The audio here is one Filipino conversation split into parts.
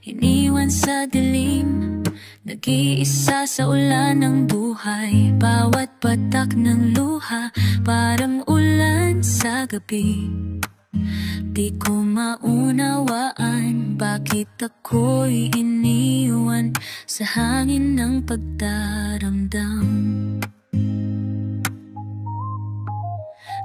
iniwan sa dilim, nag-iisa sa ulan ng buhay. Bawat patak ng luha, parang ulan sa gabi. Di ko maunawaan bakit ako'y iniwan sa hangin ng pagdaramdam.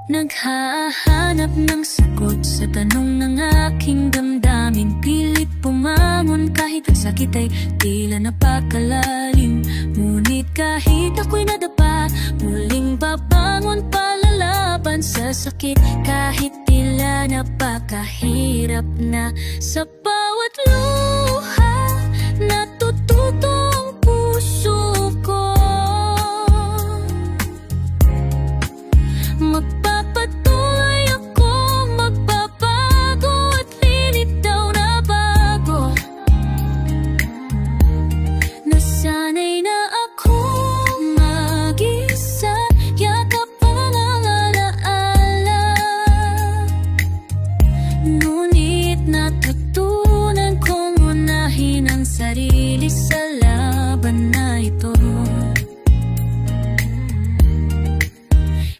Naghahanap ng sagot sa tanong ng aking damdamin. Pilit pumangon kahit ang sakit ay tila napakalalim. Ngunit kahit ako'y nadapa, muling babangon palalaban sa sakit. Kahit tila napakahirap na, sa bawat luha natututo ang puso ko. Magpapatuloy ako, magbabago at lilitaw na bago. Nasanay na ako mag-isa, yakap ang alaala. Ngunit natutunan kong unahin ang sarili sa laban na ito.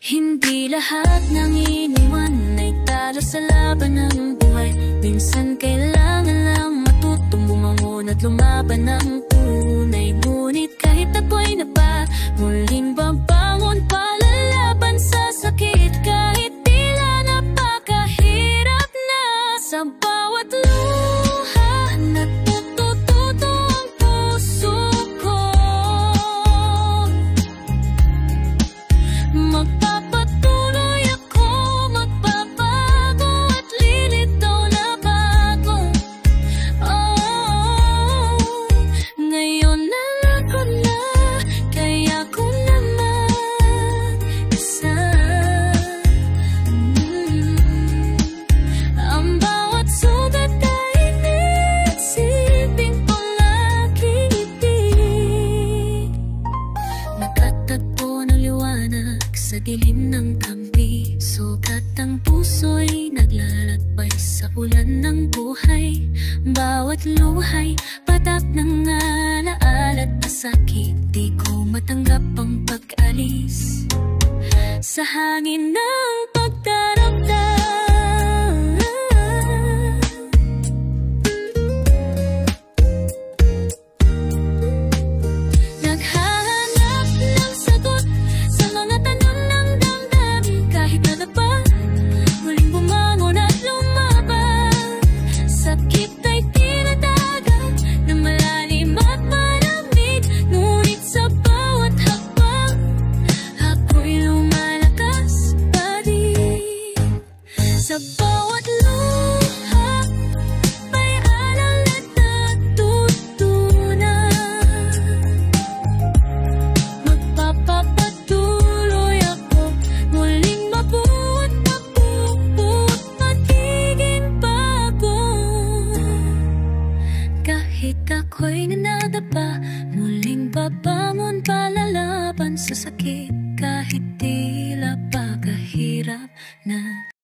Hindi lahat ng iniwan ay talo sa laban ng buhay. Minsan kailangan lang matutong bumangon at lumaban ng tunay. Ngunit kahit ako'y napa, muling babangon palalaban sa sakit. Kahit tila napakahirap na, sa bawat luha natututo ang puso ko. Magpapatuloy ako, magbabago at lilitaw na bago. Oh, ngayon nalako na, kaya ko naman isa. Ang bawat sugat ay nagsilbing pang-aking ibig. Nakatagpo ng liwanag sa dilim ng kampi, sugat ang puso'y naglalakbay sa ulan ng buhay. Bawat luhay, patak ng alaala at masakit. Di ko matanggap ang pag-alis sa hangin ng